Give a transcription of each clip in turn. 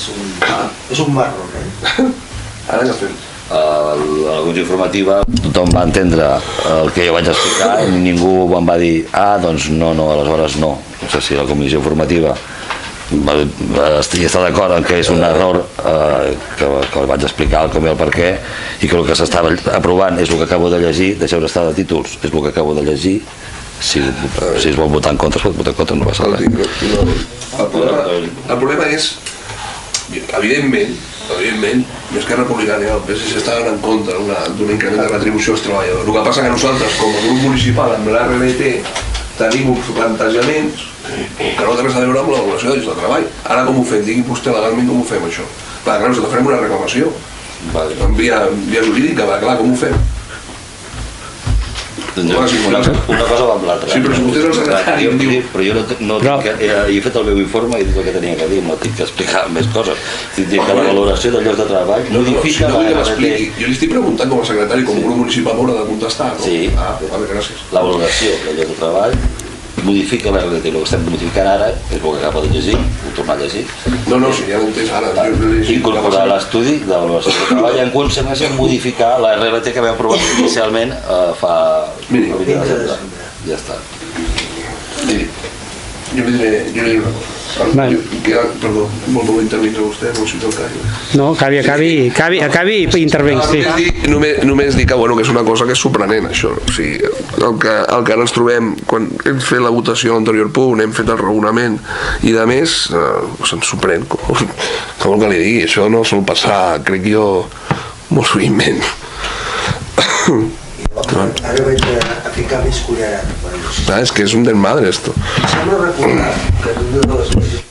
és un marrón, Ara ja fem. A la comissió informativa tothom va entendre el que jo vaig explicar i ningú em va dir doncs no, aleshores no. No sé si la comissió informativa està d'acord en que és un error que vaig explicar el com i el per què, i que el que s'estava aprovant és el que acabo de llegir. Deixeu d'estar de títols, és el que acabo de llegir. Si es vol votar en contra, es pot votar en contra, no passa res. El problema és, evidentment, Esquerra Republicana i el PSC estaven en contra d'un increment de retribució als treballadors. El que passa que nosaltres, com a grup municipal, amb l'RLT, tenim uns plantejaments que no té res a veure amb l'avaluació de llocs de treball. Ara com ho fem? Digui vostè legalment com ho fem, això. Clar, nosaltres farem una reclamació en via jurídica, clar, com ho fem? Una cosa va amb l'altra. Sí, però si vostè és el secretari, em diu... Però jo no tinc que... He fet el meu informe i he dit el que tenia que dir, no tinc que explicar més coses. Tinc que la valoració de llocs de treball modifica la RLT. Jo li estic preguntant com a secretari, com a grup municipal m'haurà de contestar, no? Sí. Vale, gràcies. La valoració de llocs de treball modifica la RLT. El que estem modificant ara és el que acabo de llegir, ho tornar a llegir. No, si ja ho entès ara. Incorporar l'estudi de valoració de treball i en conseqüència modificar la RLT que vam aprovar inicialment fa... Miri, ja està. Miri, jo li diré una cosa. Perdó, vol intervenir vostè, no sé si el callo. No, acabi i intervenc, sí. Només dir que és una cosa que és sorprenent, això. El que ara ens trobem, quan hem fet la votació a l'anterior punt, hem fet el raonament i de més, se'ns sorprèn. Com vol que li digui? Això no sol passar, crec jo, molt sovintment. Ara vaig a ficar més cullerat. És que és un desmadre, esto. Em sembla recordar que una de les coses...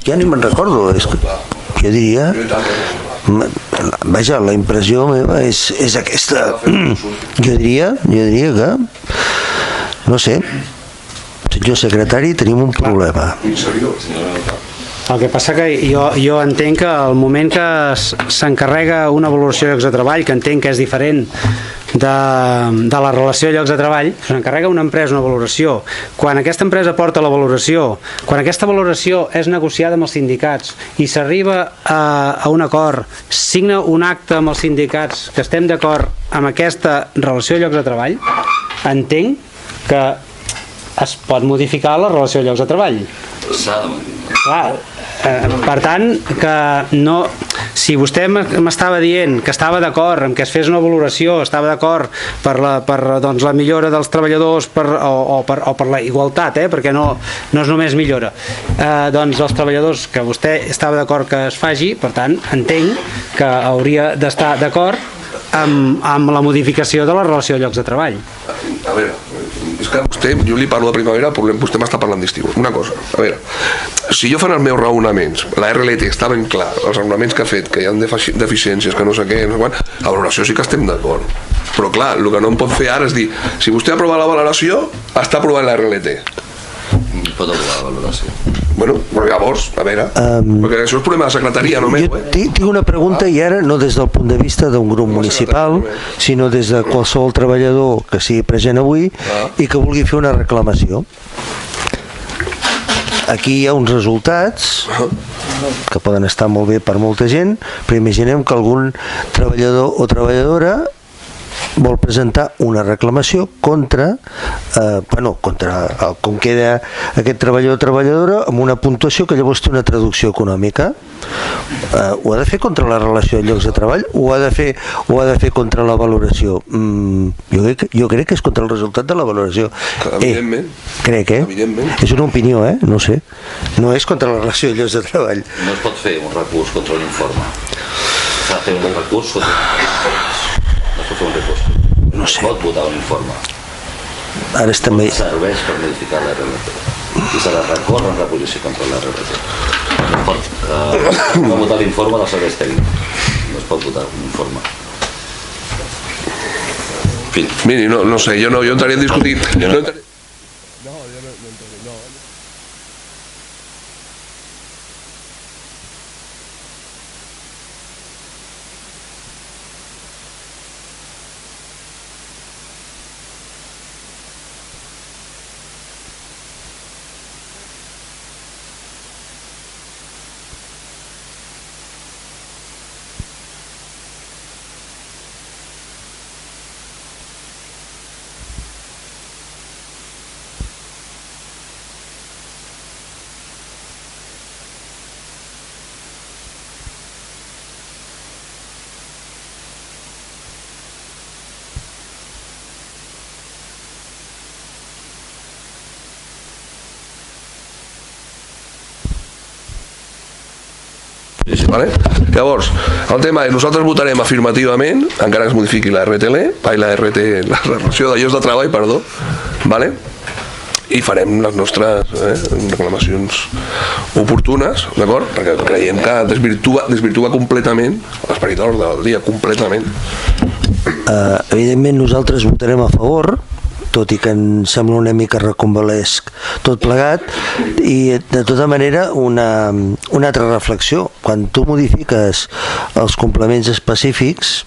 Ja ni me'n recordo, jo diria... Vaja, la impressió meva és aquesta. Jo diria que... No sé, senyor secretari, tenim un problema. El que passa que jo entenc que el moment que s'encarrega una valoració de llocs de treball, que entenc que és diferent de la relació de llocs de treball, s'encarrega una empresa una valoració. Quan aquesta empresa porta la valoració, quan aquesta valoració és negociada amb els sindicats i s'arriba a un acord, signa un acte amb els sindicats que estem d'acord amb aquesta relació de llocs de treball, entenc que es pot modificar la relació de llocs de treball. Clar, per tant, que no... Si vostè m'estava dient que estava d'acord amb que es fes una valoració, estava d'acord per la millora dels treballadors o per la igualtat, perquè no és només millora, doncs els treballadors, que vostè estava d'acord que es faci, per tant, entenc que hauria d'estar d'acord amb la modificació de la relació de llocs de treball. A veure, és que vostè, jo li parlo de primavera, vostè m'està parlant d'estiu. Una cosa, a veure, si jo fan els meus raonaments, la RLT està ben clar, els raonaments que ha fet, que hi ha deficiències, que no sé què, no sé quan, la valoració sí que estem d'acord. Però clar, el que no em pot fer ara és dir, si vostè aprova la valoració, està aprovant la RLT. Pot aprovar la valoració. Bueno, però llavors, a veure, perquè això és problema de secretaria, no meu. Jo tinc una pregunta, i ara no des del punt de vista d'un grup municipal, sinó des de qualsevol treballador que sigui present avui i que vulgui fer una reclamació. Aquí hi ha uns resultats que poden estar molt bé per molta gent, però imaginem que algun treballador o treballadora vol presentar una reclamació contra com queda aquest treballador o treballadora amb una puntuació que llavors té una traducció econòmica. Ho ha de fer contra la relació de llocs de treball o ho ha de fer contra la valoració? Jo crec que és contra el resultat de la valoració. Evidentment. Crec, és una opinió, no sé. No és contra la relació de llocs de treball. No es pot fer un recurs contra un informe. S'ha de fer un recurs no sé. Pot votar un informe. Ara estem veient. Serveix per modificar la RLT i s'ha de recórrer en reposició contra la RLT. No es pot votar l'informe dels serveis tècnics, no es pot votar un informe. Miri, no sé, jo entraria a discutir. Vale? Llavors, el tema és, nosaltres votarem afirmativament, encara es modifiqui la la relació de llocs de treball, perdó, vale? I farem les nostres reclamacions oportunes, d'acord? Perquè creiem que desvirtua completament l'esperit de l'ordre del dia, completament. Evidentment nosaltres votarem a favor, tot i que em sembla una mica reconvalesc tot plegat, i de tota manera una altra reflexió: quan tu modifiques els complements específics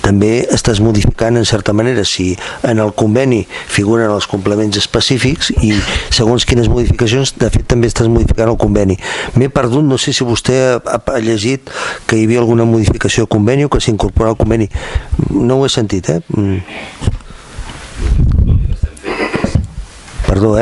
també estàs modificant en certa manera. Si en el conveni figuren els complements específics i segons quines modificacions, de fet també estàs modificant el conveni. M'he perdut, no sé si vostè ha llegit que hi havia alguna modificació al conveni o que s'incorporava al conveni. No ho he sentit, Perdó,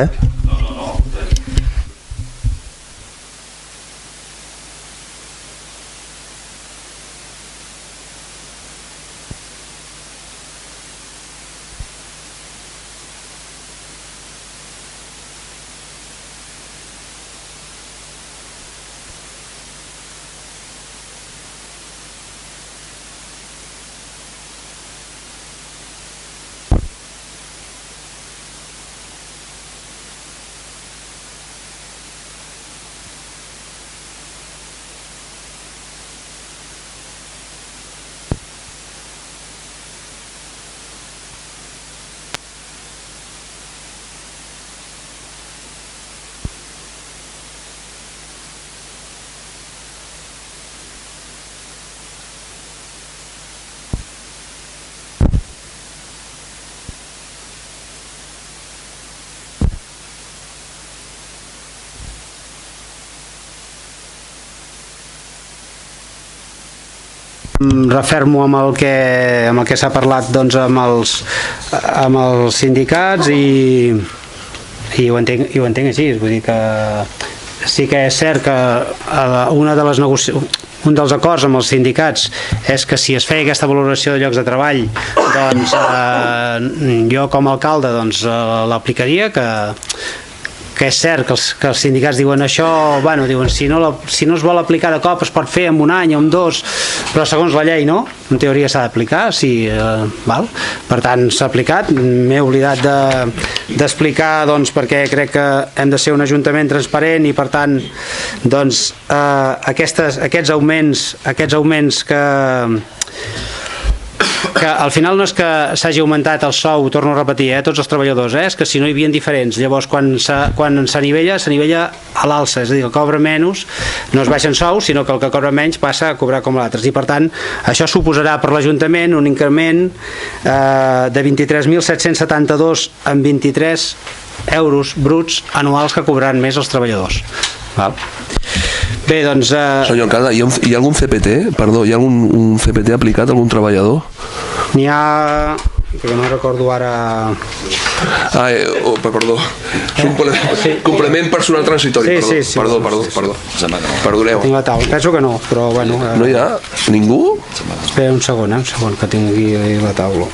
Refermo amb el que s'ha parlat doncs, amb els sindicats i ho entenc així. Vull dir que sí que és cert que un dels acords amb els sindicats és que si es feia aquesta valoració de llocs de treball, doncs jo com a alcalde l'aplicaria, que és cert que els sindicats diuen això, bueno, diuen si no es vol aplicar de cop es pot fer en un any o en dos, però segons la llei no, en teoria s'ha d'aplicar, sí, val? Per tant s'ha aplicat. M'he oblidat d'explicar perquè crec que hem de ser un ajuntament transparent i per tant doncs aquests augments que al final no és que s'hagi augmentat el sou, torno a repetir, tots els treballadors, és que si no hi havia diferents, llavors quan s'anivella a l'alça, és a dir, el cobra menys, no es baixen sous, sinó que el que cobra menys passa a cobrar com l'altre, i per tant això suposarà per l'Ajuntament un increment de 23.772 amb 23 euros bruts anuals que cobraran més els treballadors. Val? Bé, doncs... Senyor alcalde, hi ha algun CPT? Perdó, hi ha algun CPT aplicat a algun treballador? N'hi ha... que no recordo ara... Perdó. És un complement personal transitori. Sí. Perdó. Perdoneu. Tinc la taula. Penso que no, però bueno... No hi ha? Ningú? Espera un segon, que tinc aquí la taula.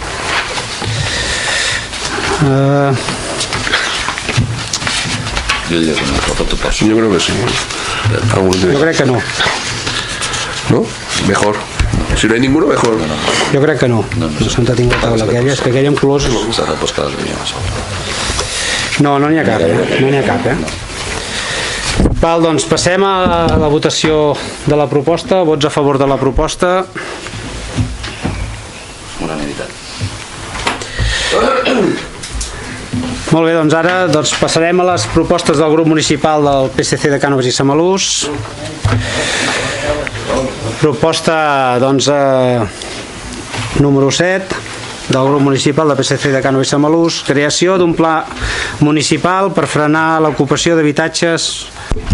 Yo creo que sí. Yo creo que no. ¿No? Mejor. Si no hay ninguno, mejor. Jo crec que no. No tinc la taula. És que aquella amb colors... No n'hi ha cap, No n'hi ha cap, Val, doncs passem a la votació de la proposta. Vots a favor de la proposta. Unanimitat. Molt bé, doncs ara passarem a les propostes del grup municipal del PSC de Cànoves i Samalús. Proposta número 7 del grup municipal del PSC de Cànoves i Samalús: creació d'un pla municipal per frenar l'ocupació d'habitatges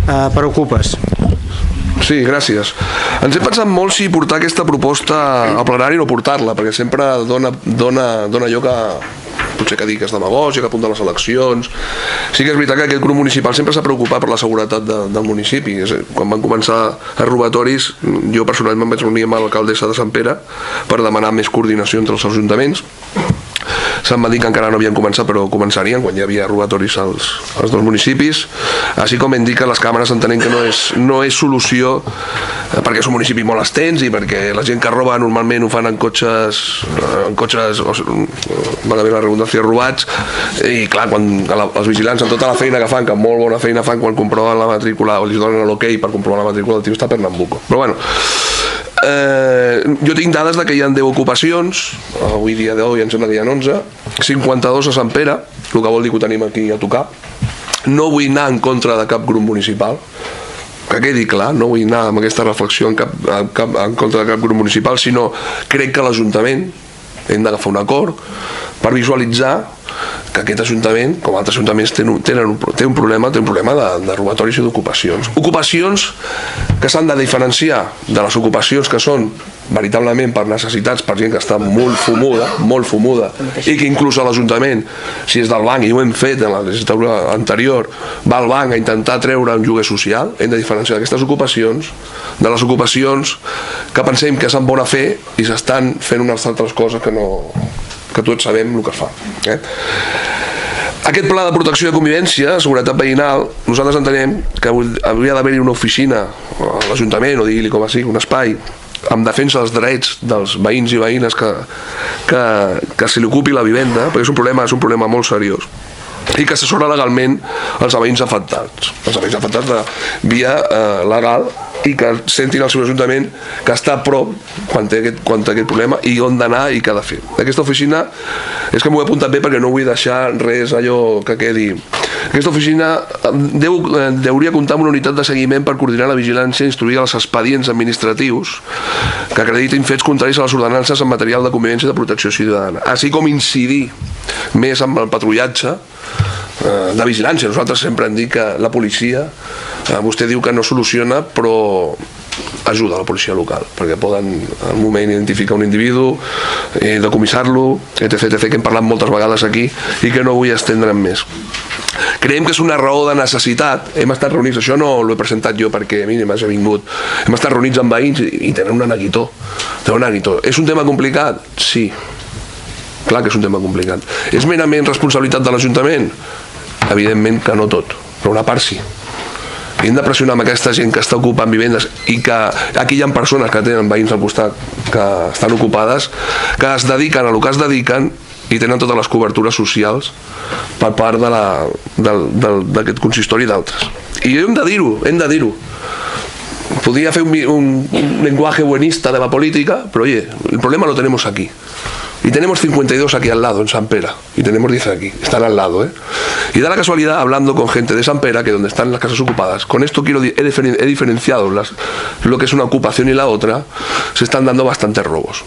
per ocupes. Sí, gràcies. Ens hem pensat molt si portar aquesta proposta al plenari o no portar-la, perquè sempre dona lloc a potser que dir que és demagògia, que apunta a les eleccions. Sí que és veritat que aquest grup municipal sempre s'ha preocupat per la seguretat del municipi. Quan van començar els robatoris, jo personalment em vaig reunir amb l'alcaldessa de Sant Pere per demanar més coordinació entre els ajuntaments. se'm va dir que encara no havien començat, però començarien quan hi havia robatoris als dos municipis, així com indica les càmeres, entenent que no és solució, perquè és un municipi molt extens i perquè la gent que roba normalment ho fan en cotxes va haver la redundància, robats, i clar, quan els vigilants amb tota la feina que fan, que molt bona feina fan quan comproven la matrícula o li donen l'ok per comprovar la matrícula, el tio està Pernambuco. Però bueno, jo tinc dades de que hi ha 10 ocupacions, avui dia d'avui em sembla que hi ha 11, 52 a Sant Pere, el que vol dir que ho tenim aquí a tocar. No vull anar en contra de cap grup municipal, que quedi clar, no vull anar amb aquesta reflexió en contra de cap grup municipal, sinó crec que l'Ajuntament hem d'agafar un acord per visualitzar que aquest Ajuntament, com altres ajuntaments, té un problema de robatoris i d'ocupacions. Ocupacions que s'han de diferenciar de les ocupacions que són veritablement per necessitats, per gent que està molt fumuda, i que inclús a l'Ajuntament, si és del banc, i ho hem fet en la legislatura anterior, va al banc a intentar treure un lloguer social. Hem de diferenciar aquestes ocupacions de les ocupacions que pensem que s'han bona fer i s'estan fent unes altres coses que tots sabem el que fa. Aquest pla de protecció i convivència, seguretat veïnal, nosaltres entenem que hauria d'haver-hi una oficina a l'Ajuntament, o digui-li com a sigui, un espai amb defensa dels drets dels veïns i veïnes que se li ocupi la vivenda, perquè és un problema molt seriós, i que assessora legalment els veïns afectats de via legal, i que sentin al seu ajuntament que està a prop quan té aquest problema i on d'anar i què ha de fer. Aquesta oficina, és que m'ho he apuntat bé perquè no vull deixar res allò que quedi. Aquesta oficina hauria comptar amb una unitat de seguiment per coordinar la vigilància i instruir els expedients administratius que acreditin fets contraris a les ordenances en material de convivència i de protecció ciutadana, així com incidir més amb el patrullatge de vigilància. Nosaltres sempre hem dit que la policia, vostè diu que no soluciona, però ajuda a la policia local, perquè poden al moment identificar un individu, decomissar-lo, etc., que hem parlat moltes vegades aquí i que no vull estendre'm més. Creiem que és una raó de necessitat. Hem estat reunits, això no l'he presentat jo perquè a mi m'hagi vingut, hem estat reunits amb veïns i tenen un neguitó. És un tema complicat? Sí, clar que és un tema complicat. És merament responsabilitat de l'Ajuntament? Evidentment que no tot, però una part sí. I hem de pressionar amb aquesta gent que està ocupant vivendes i que aquí hi ha persones que tenen veïns al costat que estan ocupades, que es dediquen a el que es dediquen i tenen totes les cobertures socials per part d'aquest consistori i d'altres. I hem de dir-ho. Podría hacer un lenguaje buenista de la política, pero oye, el problema lo tenemos aquí. Y tenemos 52 aquí al lado, en Sant Pere, y tenemos 10 aquí, están al lado, Y da la casualidad, hablando con gente de Sant Pere, que donde están las casas ocupadas, con esto he diferenciado lo que es una ocupación y la otra, se están dando bastantes robos.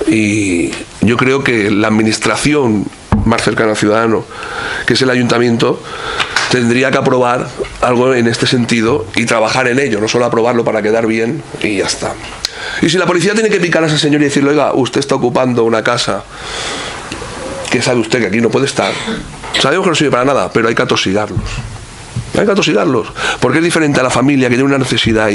Y yo creo que la administración más cercana al ciudadano, que es el ayuntamiento, tendría que aprobar algo en este sentido y trabajar en ello, no solo aprobarlo para quedar bien y ya está. Y si la policía tiene que picar a ese señor y decirle, oiga, usted está ocupando una casa que sabe usted que aquí no puede estar, sabemos que no sirve para nada, pero hay que atosigarlos. Porque es diferente a la familia que tiene una necesidad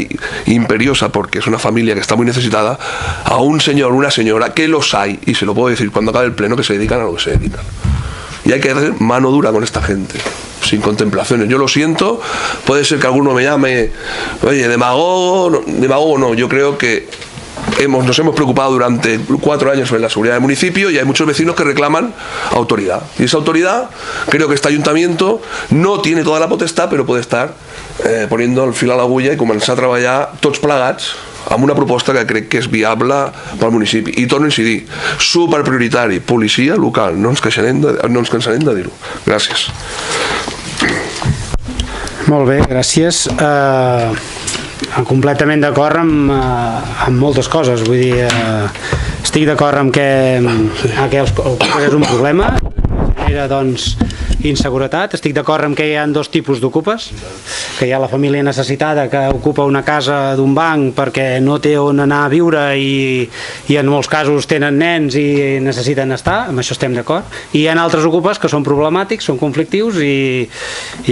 imperiosa, porque es una familia que está muy necesitada, a un señor, una señora, que los hay, y se lo puedo decir cuando acabe el pleno, que se dedican a lo que se dedican. Y hay que hacer mano dura con esta gente, sin contemplaciones. Yo lo siento, puede ser que alguno me llame, oye, demagogo no, yo creo que nos hemos preocupado durante 4 años sobre la seguridad del municipio y hay muchos vecinos que reclaman autoridad. Y esa autoridad, creo que este ayuntamiento no tiene toda la potestad, pero puede estar poniendo el fil a l'agulla i començar a treballar tots plegats amb una proposta que crec que és viable pel municipi. I torno a incidir, superprioritari, policia local, no ens cansarem de dir-ho. Gràcies. Molt bé, gràcies. Completament d'acord amb moltes coses, vull dir, estic d'acord amb que és un problema, genera doncs inseguretat, estic d'acord amb que hi ha 2 tipus d'ocupes, que hi ha la família necessitada que ocupa una casa d'un banc perquè no té on anar a viure i en molts casos tenen nens i necessiten estar, amb això estem d'acord, i hi ha altres ocupes que són problemàtics, són conflictius i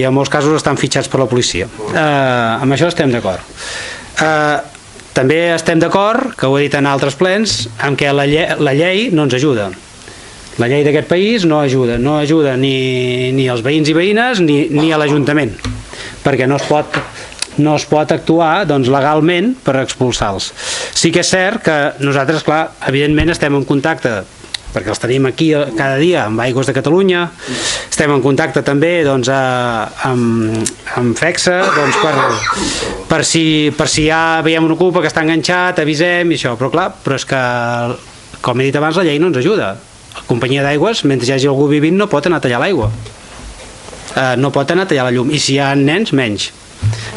en molts casos estan fitxats per la policia. Amb això estem d'acord. També estem d'acord, que ho he dit en altres plens, amb que la llei no ens ajuda. La llei d'aquest país no ajuda ni als veïns i veïnes ni a l'Ajuntament, perquè no es pot actuar legalment per expulsar-los. Sí que és cert que nosaltres, clar, evidentment estem en contacte, perquè els tenim aquí cada dia amb Aigües de Catalunya, estem en contacte també amb FECSA, per si ja veiem un ocupa que està enganxat, avisem i això, però és que, com he dit abans, la llei no ens ajuda. La companyia d'aigües, mentre hi hagi algú vivint, no pot anar a tallar l'aigua, no pot anar a tallar la llum, i si hi ha nens, menys.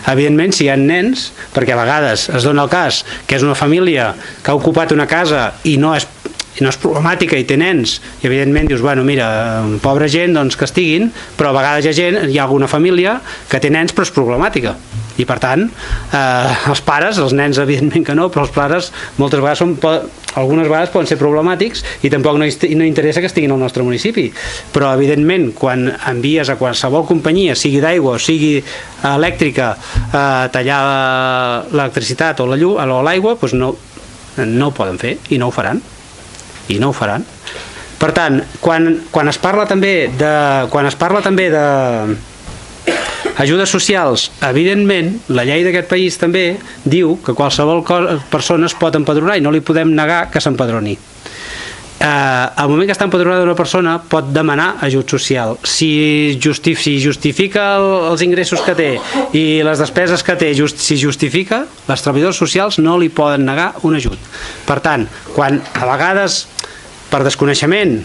Evidentment, si hi ha nens, perquè a vegades es dona el cas que és una família que ha ocupat una casa i no és problemàtica i té nens, i evidentment dius, bueno, mira, pobra gent, doncs que estiguin, però a vegades hi ha alguna família que té nens però és problemàtica, i per tant els pares, els nens evidentment que no, però els pares moltes vegades algunes vegades poden ser problemàtics i tampoc no interessa que estiguin al nostre municipi, però evidentment quan envies a qualsevol companyia, sigui d'aigua o sigui elèctrica, a tallar l'electricitat o l'aigua, doncs no ho poden fer i no ho faran. Per tant, quan es parla també de ajudes socials, evidentment la llei d'aquest país també diu que qualsevol persona es pot empadronar i no li podem negar que s'empadroni. Al moment que està empadronada una persona pot demanar ajut social. Si justifica els ingressos que té i les despeses que té, si justifica, els treballadors socials no li poden negar un ajut. Per tant, quan a vegades per desconeixement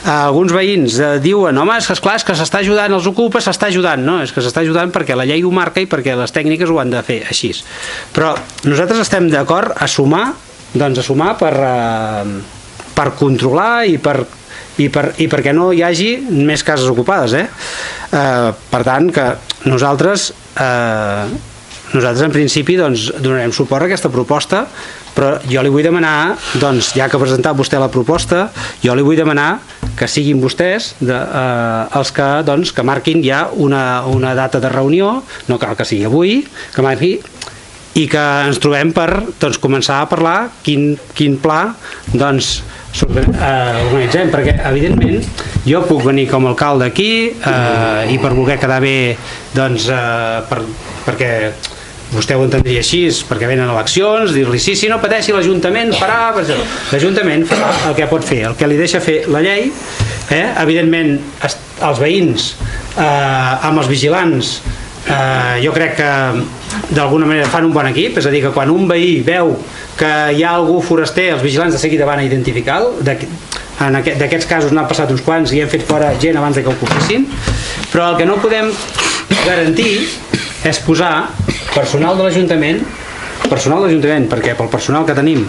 alguns veïns diuen, home, és que s'està ajudant, els ocupes, s'està ajudant. No, és que s'està ajudant perquè la llei ho marca i perquè les tècniques ho han de fer així. Però nosaltres estem d'acord a sumar per controlar i perquè no hi hagi més cases ocupades. Per tant, que nosaltres en principi donarem suport a aquesta proposta, però jo li vull demanar, ja que ha presentat vostè la proposta, jo li vull demanar que siguin vostès els que marquin ja una data de reunió, no cal que sigui avui, que marqui, i que ens trobem per començar a parlar quin pla organitzem, perquè evidentment jo puc venir com a alcalde aquí i per voler quedar bé perquè vostè ho entendria així, perquè venen eleccions, dir-li sí, no pateixi, l'Ajuntament farà, l'Ajuntament farà el que pot fer, el que li deixa fer la llei. Evidentment els veïns amb els vigilants jo crec que d'alguna manera fan un bon equip, és a dir, que quan un veí veu que hi ha algú foraster, els vigilants de seguida van a identificar. D'aquests casos n'han passat uns quants i hem fet fora gent abans que ocupessin, però el que no podem garantir és posar personal de l'Ajuntament, perquè pel personal que tenim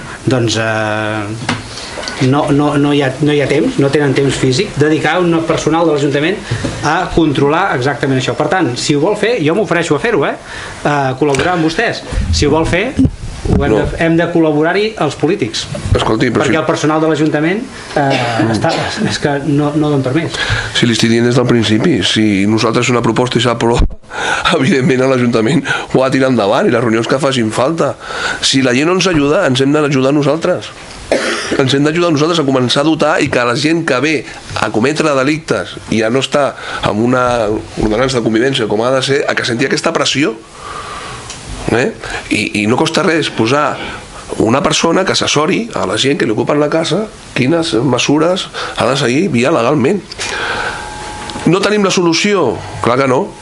no hi ha temps, no tenen temps físic, dedicar un personal de l'Ajuntament a controlar exactament això. Per tant, si ho vol fer, jo m'ofereixo a fer-ho, a col·laborar amb vostès. Si ho vol fer, hem de col·laborar-hi els polítics. Escolti, perquè el personal de l'Ajuntament és que no donen permís. Si li estic dient des del principi, si nosaltres una proposta i s'aprova, evidentment l'Ajuntament ho ha de tirar endavant i les reunions que facin falta. Si la gent no ens ajuda, ens hem d'ajudar nosaltres. Ens hem d'ajudar nosaltres a començar a dotar i que la gent que ve a cometre delictes i ja no està amb una ordenança de convivència com ha de ser, a que senti aquesta pressió. I no costa res posar una persona que assessori a la gent que li ocupen la casa quines mesures ha de seguir via legalment. No tenim la solució? Clar que no,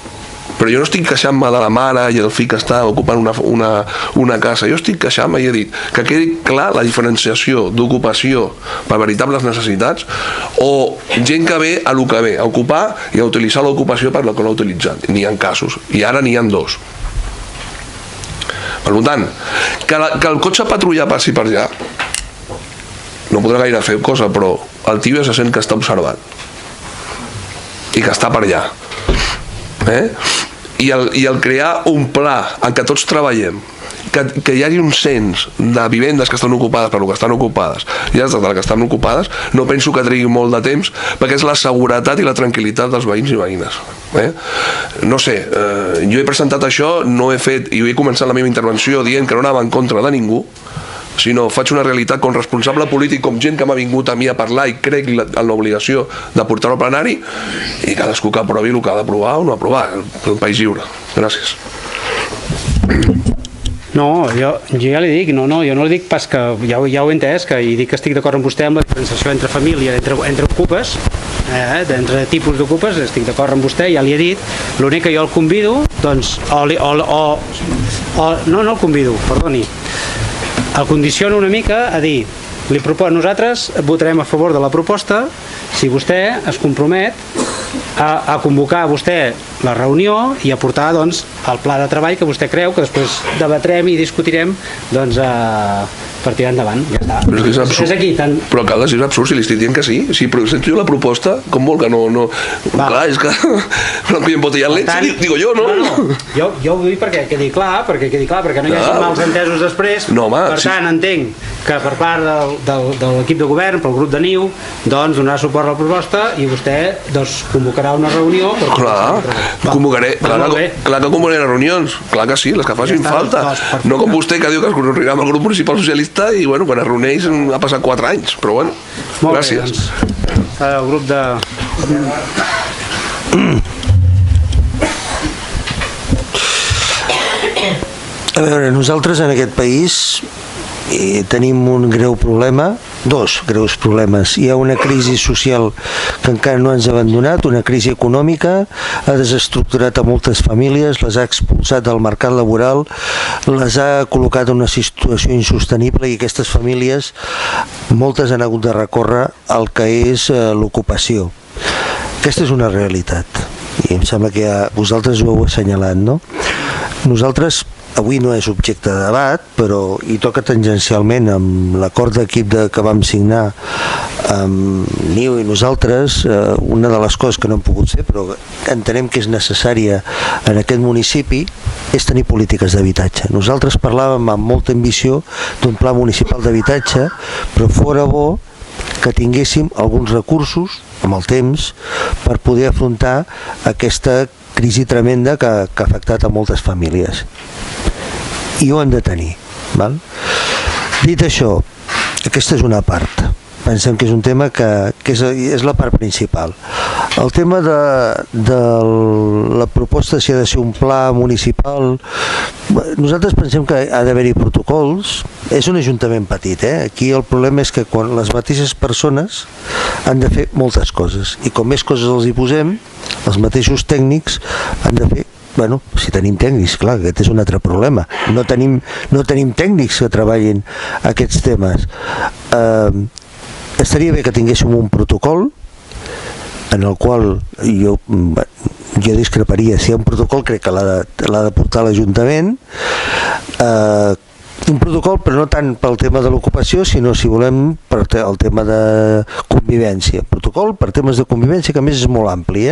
però jo no estic queixant-me de la mare i el fill que està ocupant una casa. Jo estic queixant-me i he dit que quedi clar la diferenciació d'ocupació per veritables necessitats o gent que ve a lo que ve, a ocupar i a utilitzar l'ocupació per la que l'ha utilitzat. N'hi ha casos, i ara n'hi ha dos. Per tant, que el cotxe patrulla passi per allà no podrà gaire fer cosa, però el tio se sent que està observat i que està per allà. I el crear un pla en què tots treballem, que hi hagi un cens de vivendes que estan ocupades per el que estan ocupades i les de les que estan ocupades, no penso que trigui molt de temps, perquè és la seguretat i la tranquil·litat dels veïns i veïnes. No sé, jo he presentat això, no he fet, i he començat la meva intervenció dient que no anava en contra de ningú, sinó faig una realitat com responsable polític, com gent que m'ha vingut a mi a parlar i crec en l'obligació de portar-ho al plenari, i cadascú que aprovi el que ha d'aprovar o no aprovar, per un país lliure. Gràcies. No, jo ja li dic, jo no li dic pas que, ja ho he entès, i dic que estic d'acord amb vostè amb la diferenciació entre família, entre ocupes, entre tipus d'ocupes, estic d'acord amb vostè, ja li he dit. L'únic que jo el convido, doncs, no el convido, perdoni, el condiciono una mica a dir, nosaltres votarem a favor de la proposta si vostè es compromet a convocar vostè la reunió i a portar doncs, el pla de treball que vostè creu que després debatrem i discutirem doncs, per tirar endavant. Ja està. Però és aquí, però Caldes, és absurd, si li estic dient que sí. Si presento jo la proposta, com vol que no... Clar, és que... No podem botellar leche, digo jo, no? Jo ho dic perquè quedi clar, perquè no hi hagi mals entesos després. Per tant, entenc que per part de l'equip de govern, pel grup de NIU, doncs donar suport a la proposta i vostè convocarà una reunió. Clar que convocaré reunions, clar que sí, les que facin falta. No com vostè que diu que es reunirà amb el grup municipal socialista i quan es reuneix ha passat 4 anys, però bueno, gràcies. El grup de... A veure, nosaltres en aquest país tenim un greu problema, 2 greus problemes. Hi ha una crisi social que encara no ens ha abandonat, una crisi econòmica, ha desestructurat a moltes famílies, les ha expulsat del mercat laboral, les ha col·locat en una situació insostenible i aquestes famílies, moltes han hagut de recórrer al que és l'ocupació. Aquesta és una realitat i em sembla que vosaltres ho heu assenyalat, no? Nosaltres avui no és objecte de debat, però hi toca tangencialment amb l'acord d'equip que vam signar amb NIU i nosaltres. Una de les coses que no hem pogut fer, però entenem que és necessària en aquest municipi, és tenir polítiques d'habitatge. Nosaltres parlàvem amb molta ambició d'un pla municipal d'habitatge, però fora bo que tinguéssim alguns recursos amb el temps per poder afrontar aquesta crisi tremenda que ha afectat a moltes famílies, i ho hem de tenir, val? Dit això, aquesta és una part, pensem que és un tema que és la part principal. El tema de la proposta, si ha de ser un pla municipal, nosaltres pensem que ha d'haver-hi protocols. És un ajuntament petit, aquí el problema és que quan les mateixes persones han de fer moltes coses, i com més coses els hi posem, els mateixos tècnics han de fer, bueno, si tenim tècnics, clar, aquest és un altre problema, no tenim tècnics que treballin aquests temes. Estaria bé que tinguéssim un protocol en el qual jo discreparia. Si hi ha un protocol, crec que l'ha de portar l'Ajuntament, un protocol, però no tant pel tema de l'ocupació, sinó, si volem, per el tema de convivència. Protocol per temes de convivència, que a més és molt ampli,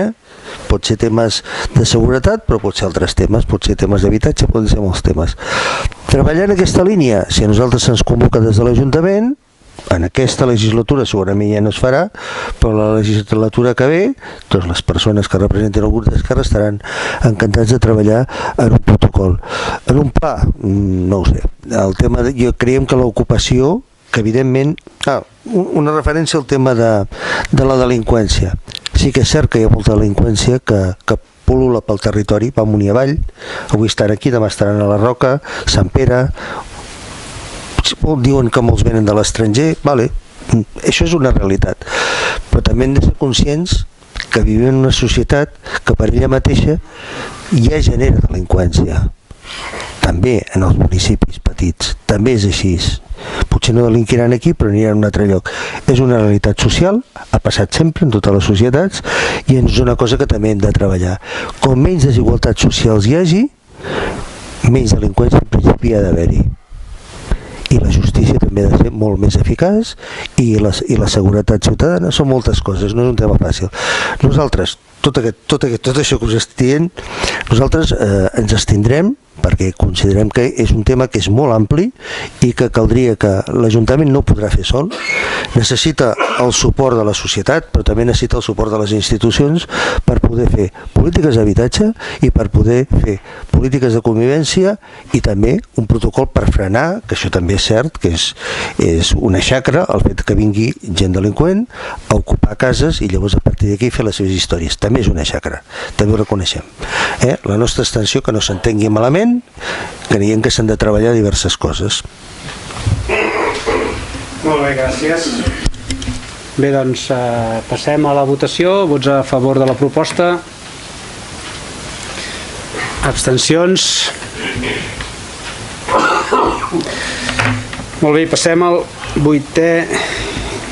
pot ser temes de seguretat, però pot ser altres temes, pot ser temes d'habitatge, poden ser molts temes. Treballar en aquesta línia, si a nosaltres se'ns convoca des de l'Ajuntament, en aquesta legislatura segurament ja no es farà, però la legislatura que ve, doncs les persones que representen el grup d'Esquerra estaran encantats de treballar en un protocol. En un pla, no ho sé. El tema jo creiem que l'ocupació, que evidentment... una referència al tema de la delinqüència. Sí que és cert que hi ha molta delinqüència que pol·lula pel territori, va amunt i avall, avui estan aquí, demà estaran a la Roca, Sant Pere... diuen que molts venen de l'estranger, vale, això és una realitat, però també hem de ser conscients que vivim en una societat que per ella mateixa ja genera delinqüència, també en els municipis petits, també és així. Potser no delinquiran aquí, però aniran a un altre lloc. És una realitat social, ha passat sempre en totes les societats, i és una cosa que també hem de treballar. Com menys desigualtats socials hi hagi, menys delinqüència en principi ha d'haver-hi. I la justícia també ha de ser molt més eficaç, i la seguretat ciutadana, són moltes coses, no és un tema fàcil. Nosaltres, tot això que us estic dient, nosaltres ens abstindrem, perquè considerem que és un tema que és molt ampli i que caldria que l'Ajuntament no podrà fer sol, necessita el suport de la societat, però també necessita el suport de les institucions per poder fer polítiques d'habitatge i per poder fer polítiques de convivència i també un protocol per frenar, que això també és cert, que és una xacra el fet que vingui gent delinqüent a ocupar cases i llavors a partir d'aquí fer les seves històries. També és una xacra, també ho reconeixem. La nostra extensió, que no s'entengui malament, creiem que s'han de treballar diverses coses. Molt bé, gràcies. Bé, doncs passem a la votació. Vots a favor de la proposta. Abstencions. Molt bé, passem al 8è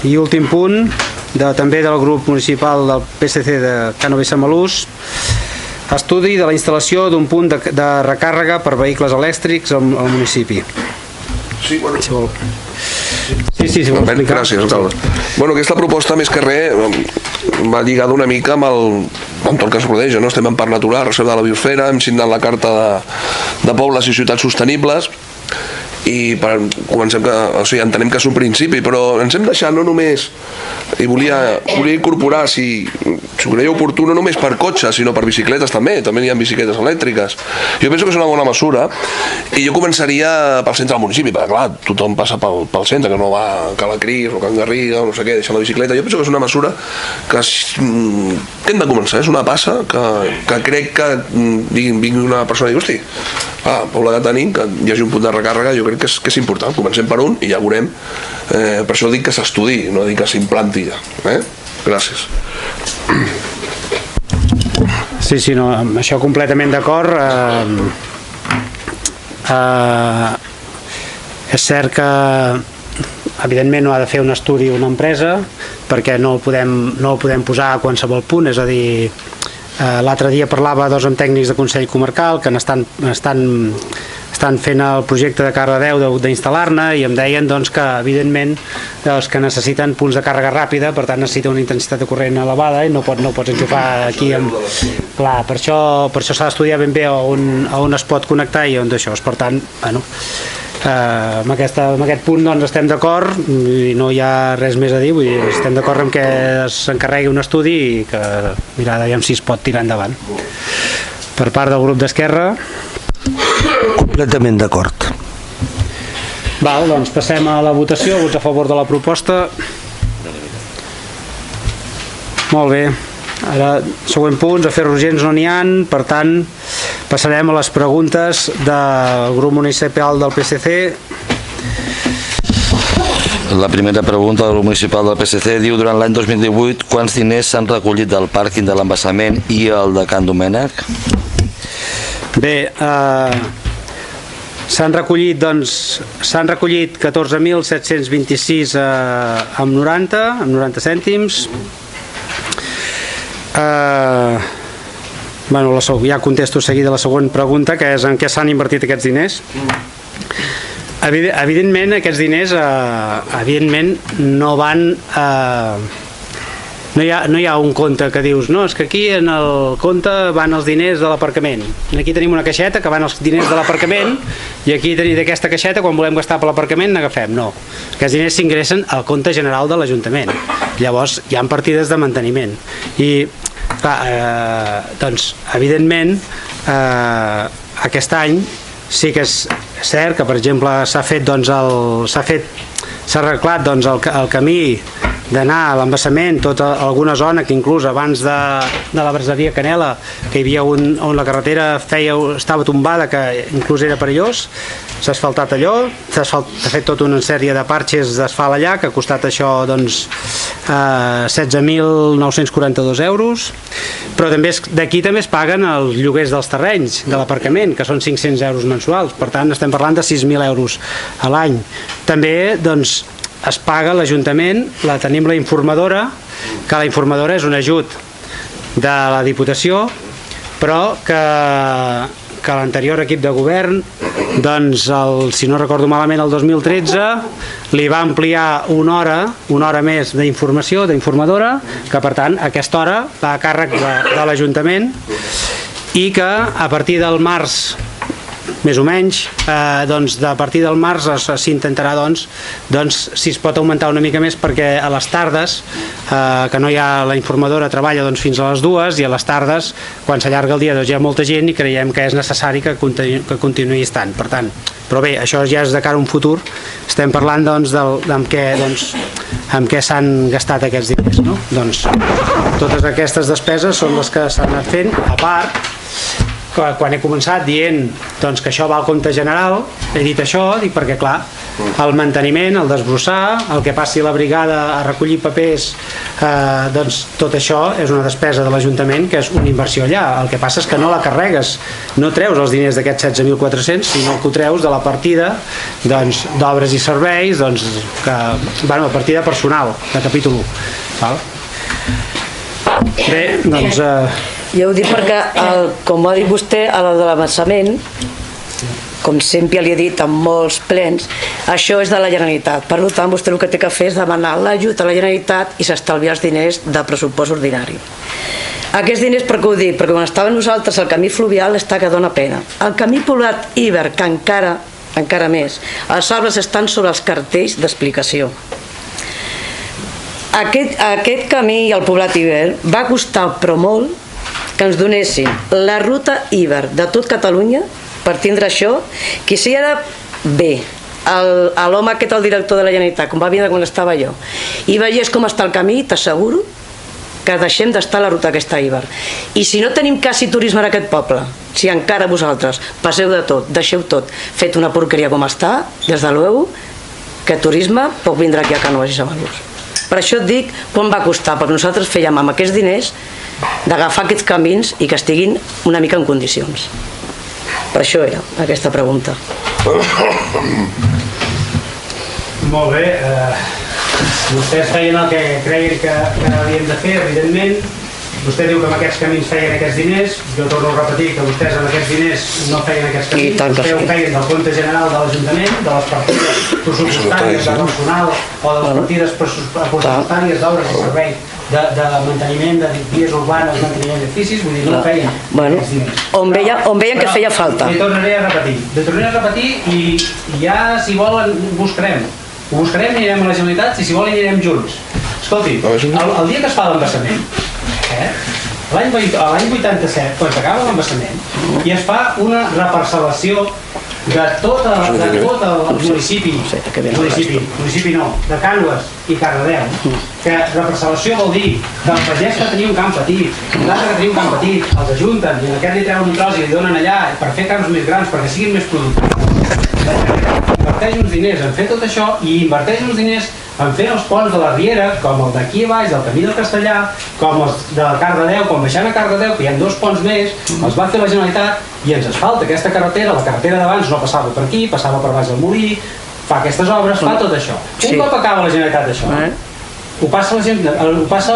i últim punt, també del grup municipal del PSC de Cànoves i Samalús. Estudi de la instal·lació d'un punt de recàrrega per vehicles elèctrics al municipi. Sí, bueno. Sí, vol explicar. Gràcies, alcalde. Bueno, aquesta proposta, més que res, va lligada una mica amb tot el que es rodeja, no? Estem en parc natural, reserva de la biosfera, hem signat la carta de pobles i ciutats sostenibles i comencem que, o sigui, entenem que és un principi, però ens hem deixat no només, i volia incorporar, si ho creieu oportú, no només per cotxes, sinó per bicicletes també hi ha bicicletes elèctriques. Jo penso que és una bona mesura i jo començaria pel centre del municipi, perquè clar, tothom passa pel centre, que no va a Cala Cris o Can Garriga o no sé què, deixar la bicicleta. Jo penso que és una mesura que hem de començar, és una passa que crec que vingui una persona i digui, hosti, Poble de Tanín, que hi hagi un punt de recàrrega, jo crec que és important. Comencem per un i ja veurem. Per això dic que s'estudi, no dic que s'implanti ja. Gràcies. Sí, no, amb això completament d'acord. És cert que evidentment no ha de fer un estudi una empresa perquè no el podem posar a qualsevol punt, és a dir, l'altre dia parlava amb tècnics de Consell Comarcal que estan fent el projecte de Cardedeu d'instal·lar-ne i em deien que evidentment que necessiten punts de càrrega ràpida, per tant necessita una intensitat de corrent elevada i no pots enxufar aquí clar, per això s'ha d'estudiar ben bé on es pot connectar i on d'això. Per tant, bueno, amb aquest punt estem d'acord i no hi ha res més a dir, vull dir, estem d'acord en que s'encarregui un estudi i que aviam si es pot tirar endavant. Per part del grup d'Esquerra, completament d'acord. Val, doncs passem a la votació. Vots a favor de la proposta. Molt bé. Ara, següent punt, afers urgents no n'hi ha, per tant passarem a les preguntes del grup municipal del PSC. La primera pregunta del grup municipal del PSC diu: durant l'any 2018 quants diners s'han recollit del pàrquing de l'Embassament i el de Can Domènec? Bé, s'han recollit 14.726 amb 90 cèntims. Bueno, ja contesto seguida la següent pregunta, que és en què s'han invertit aquests diners. Evidentment aquests diners no van no hi ha un compte que dius no, és que aquí en el compte van els diners de l'aparcament, aquí tenim una caixeta que van els diners de l'aparcament i aquí d'aquesta caixeta quan volem gastar per l'aparcament n'agafem. No, aquests diners s'ingressen al compte general de l'Ajuntament, llavors hi ha partides de manteniment i clar, doncs evidentment aquest any sí que és cert que per exemple s'ha arreglat el camí d'anar a l'embassament, tota alguna zona que inclús abans de la braseria Canela, que hi havia on la carretera estava tombada, que inclús era perillós, s'ha asfaltat allò, s'ha fet tota una sèrie de parxes d'asfalt allà, que ha costat això 16.942 euros, però d'aquí també es paguen els lloguers dels terrenys de l'aparcament, que són 500 euros mensuals, per tant estem parlant de 6.000 euros a l'any. També doncs es paga l'Ajuntament, tenim la informadora, que la informadora és un ajut de la Diputació, però que l'anterior equip de govern, doncs si no recordo malament el 2013, li va ampliar una hora més d'informació, d'informadora, que per tant aquesta hora va a càrrec de l'Ajuntament i que a partir del març més o menys. Doncs a partir del març s'intentarà si es pot augmentar una mica més, perquè a les tardes, que no hi ha la informadora, treballa fins a les 2, i a les tardes, quan s'allarga el dia, hi ha molta gent i creiem que és necessari que continuï estant. Per tant, però bé, això ja és de cara a un futur. Estem parlant amb què s'han gastat aquests diners, no? Doncs totes aquestes despeses són les que s'han anat fent. A part, quan he començat dient que això va al compte general, he dit això, perquè clar, el manteniment, el desbrossar, el que passi a la brigada a recollir papers, tot això és una despesa de l'Ajuntament, que és una inversió allà. El que passa és que no la carregues, no treus els diners d'aquests 16.400, sinó que ho treus de la partida d'obres i serveis, la partida personal de capítol 1. Bé, jo ho dic perquè, com ha dit vostè, a la de l'avançament, com sempre li he dit en molts plens, això és de la Generalitat. Per tant, vostè el que té que fer és demanar l'ajut a la Generalitat i s'estalviar els diners de pressupost ordinari. Aquests diners, per què ho dic? Perquè quan estàvem nosaltres, el camí fluvial està que dona pena. El camí poblat Iber, que encara més, els arbres estan sobre els cartells d'explicació. Aquest camí i el poblat Iber va costar però molt que ens donessin la ruta Iber de tot Catalunya per tindre això, que si era bé l'home aquest, el director de la Generalitat, com va vindre quan estava jo, i veiés com està el camí, t'asseguro que deixem d'estar a la ruta aquesta Iber. I si no tenim quasi turisme en aquest poble, si encara vosaltres passeu de tot, deixeu tot, fet una porqueria com està, des de l'UEU, que turisme pot vindre aquí a Canoes i Samalús. Per això et dic quan va costar, perquè nosaltres fèiem amb aquests diners d'agafar aquests camins i que estiguin una mica en condicions. Per això era aquesta pregunta. Molt bé, vostès feien el que creien que havíem de fer, evidentment. Vostè diu que amb aquests camins feien aquests diners, jo torno a repetir que vostès amb aquests diners no feien aquests camins, vostès ho feien del compte general de l'Ajuntament, de les partides pressupostàries de personal o de les partides pressupostàries d'obres de servei, de manteniment de vies urbanes, manteniment d'edificis, vull dir, no feien aquests diners. On veien que feia falta. Li tornaré a repetir i ja, si volen, ho buscarem, i anirem a la Generalitat, i si volen anirem junts. Escolti, el dia que es fa l'embassament, l'any 87, quan s'acaba l'embassament, i es fa una reparcel·lació de tot el municipi no, de Cànoes i Cardedeu, que reparcel·lació vol dir que el pagès que tenia un camp petit, l'altre que tenia un camp petit, els ajunten i en aquest li treuen un tros i li donen allà per fer camps més grans, perquè siguin més productius. Inverteix uns diners en fer tot això i inverteix uns diners en fer els ponts de la Riera, com el d'aquí a baix, del Camí del Castellà, com els de Cardedeu, com baixant a Cardedeu, que hi ha 2 ponts més, els va fer la Generalitat i ens asfalta aquesta carretera. La carretera d'abans no passava per aquí, passava per baix del Molí, fa aquestes obres, fa tot això. Un cop acaba la Generalitat això, ho passa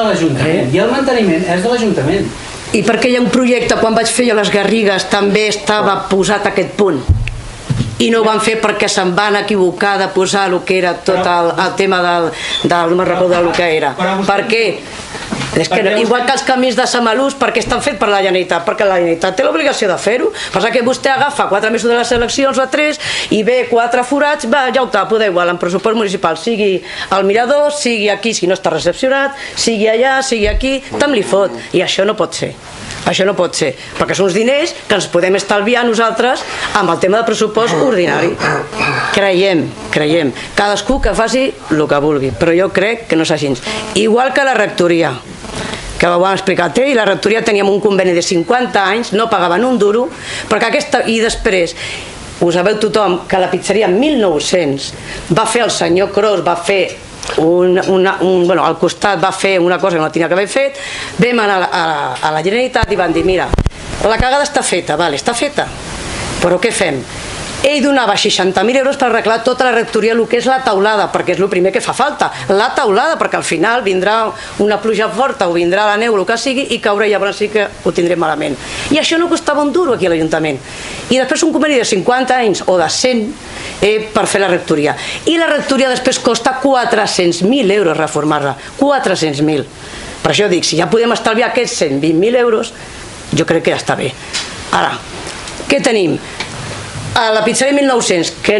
a l'Ajuntament i el manteniment és de l'Ajuntament. I perquè hi ha un projecte, quan vaig fer jo les Garrigues, també estava posat aquest punt. I no ho van fer perquè se'n van equivocar de posar el que era tot el tema no me'n recordo del que era. Per què? És que igual que els camins de Samalús, perquè estan fets per la Generalitat, perquè la Generalitat té l'obligació de fer-ho. Passa que vostè agafa 4 mesos de les eleccions o 3 i ve 4 forats, ja ho tapo, igual, en pressupost municipal, sigui al Mirador, sigui aquí si no està recepcionat, sigui allà, sigui aquí, tant li fot. I això no pot ser. Això no pot ser, perquè són uns diners que ens podem estalviar nosaltres amb el tema de pressupost ordinari. Creiem, cadascú que faci el que vulgui, però jo crec que no és així. Igual que la rectoria, que ho vam explicar, i la rectoria teníem un conveni de 50 anys, no pagaven un duro, perquè i després, ho sabeu tothom, que la pizzeria en 1900 va fer el senyor Cros, va fer al costat va fer una cosa que no tenia que haver fet, vam anar a la Generalitat i van dir, mira, la cagada està feta, està feta, però què fem? Ell donava 60.000 euros per arreglar tota la rectoria, el que és la taulada, perquè és el primer que fa falta, la taulada, perquè al final vindrà una pluja forta o vindrà la neu, el que sigui, i caurà i llavors sí que ho tindrem malament. I això no costava un duro aquí a l'Ajuntament. I després un conveni de 50 anys o de 100 per fer la rectoria. I la rectoria després costa 400.000 euros reformar-la, 400.000. Per això dic, si ja podem estalviar aquests 120.000 euros, jo crec que ja està bé. Ara, què tenim? a la pizzeria 1900, que